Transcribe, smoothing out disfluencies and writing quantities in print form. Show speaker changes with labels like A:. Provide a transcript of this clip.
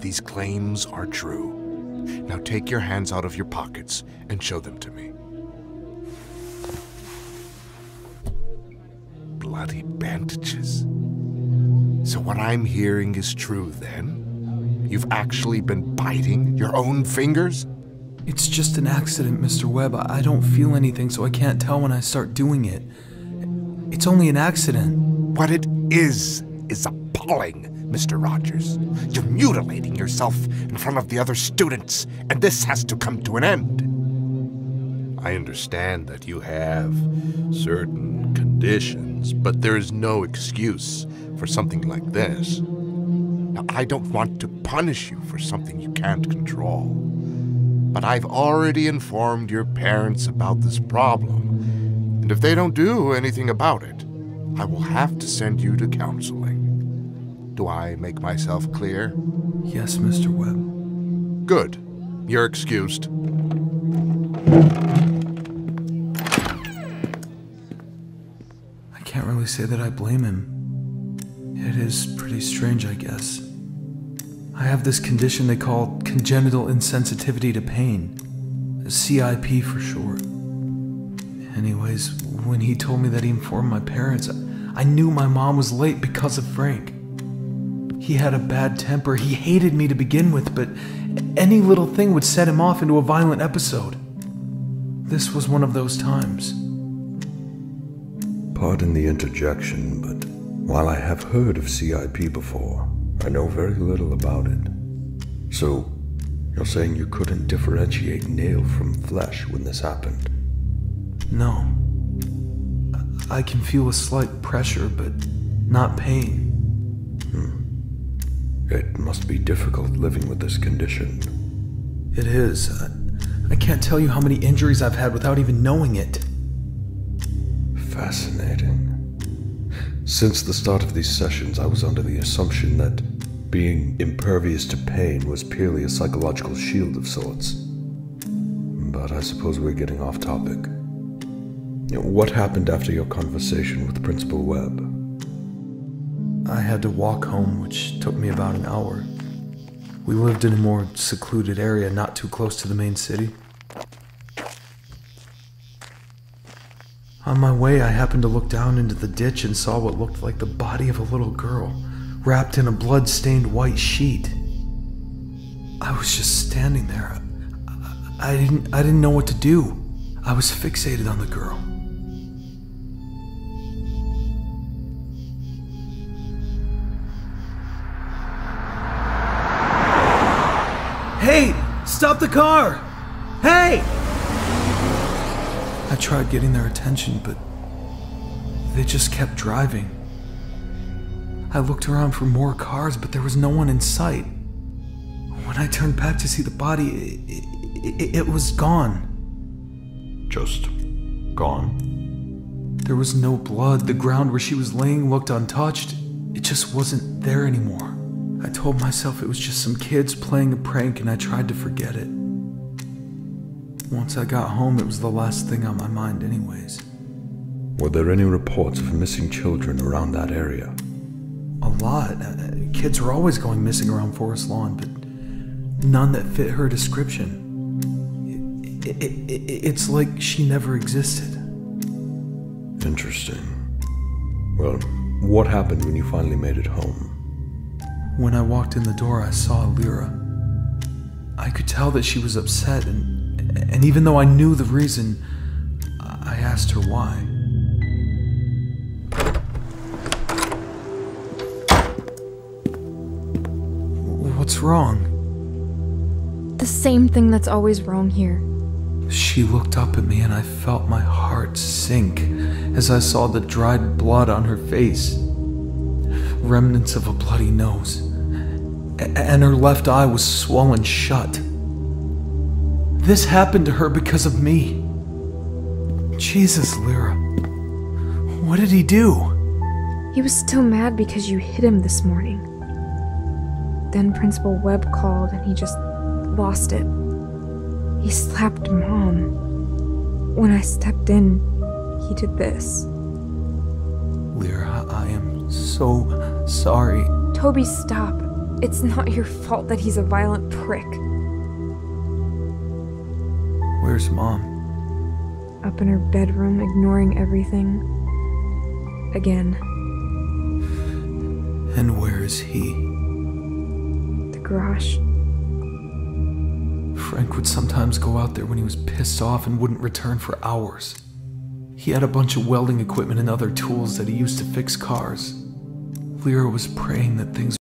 A: these claims are true. Now take your hands out of your pockets and show them to me. Bloody bandages. So what I'm hearing is true then? You've actually been biting your own fingers?
B: It's just an accident, Mr. Webb. I don't feel anything, so I can't tell when I start doing it. It's only an accident.
A: What it is appalling, Mr. Rogers. You're mutilating yourself in front of the other students, and this has to come to an end. I understand that you have certain conditions, but there is no excuse for something like this. Now, I don't want to punish you for something you can't control, but I've already informed your parents about this problem, and if they don't do anything about it, I will have to send you to counseling. Do I make myself clear?
B: Yes, Mr. Webb.
A: Good. You're excused.
B: I can't really say that I blame him. It is pretty strange, I guess. I have this condition they call congenital insensitivity to pain. CIP for short. Anyways, when he told me that he informed my parents, I knew my mom was late because of Frank. He had a bad temper. He hated me to begin with, but any little thing would set him off into a violent episode. This was one of those times.
C: Pardon the interjection, but while I have heard of CIP before, I know very little about it. So, you're saying you couldn't differentiate nail from flesh when this happened?
B: No. I can feel a slight pressure, but not pain.
C: It must be difficult living with this condition.
B: It is. I can't tell you how many injuries I've had without even knowing it.
C: Fascinating. Since the start of these sessions, I was under the assumption that being impervious to pain was purely a psychological shield of sorts. But I suppose we're getting off topic. What happened after your conversation with Principal Webb?
B: I had to walk home, which took me about an hour. We lived in a more secluded area, not too close to the main city. On my way, I happened to look down into the ditch and saw what looked like the body of a little girl, wrapped in a blood-stained white sheet. I was just standing there. I didn't know what to do. I was fixated on the girl. Hey! Stop the car! Hey! I tried getting their attention, but they just kept driving. I looked around for more cars, but there was no one in sight. When I turned back to see the body, it was gone.
C: Just gone?
B: There was no blood. The ground where she was laying looked untouched. It just wasn't there anymore. I told myself it was just some kids playing a prank, and I tried to forget it. Once I got home, it was the last thing on my mind anyways.
C: Were there any reports of missing children around that area?
B: A lot. Kids were always going missing around Forest Lawn, but none that fit her description. It's like she never existed.
C: Interesting. Well, what happened when you finally made it home?
B: When I walked in the door, I saw Lyra. I could tell that she was upset, and even though I knew the reason, I asked her why. What's wrong?
D: The same thing that's always wrong here.
B: She looked up at me and I felt my heart sink as I saw the dried blood on her face. Remnants of a bloody nose. And her left eye was swollen shut. This happened to her because of me. Jesus, Lyra. What did he do?
D: He was still mad because you hit him this morning. Then Principal Webb called and he just lost it. He slapped Mom. When I stepped in, he did this.
B: Lyra, I am so sorry.
D: Toby, stop. It's not your fault that he's a violent prick.
B: Where's Mom?
D: Up in her bedroom, ignoring everything. Again.
B: And where is he?
D: The garage.
B: Frank would sometimes go out there when he was pissed off and wouldn't return for hours. He had a bunch of welding equipment and other tools that he used to fix cars. Lyra was praying that things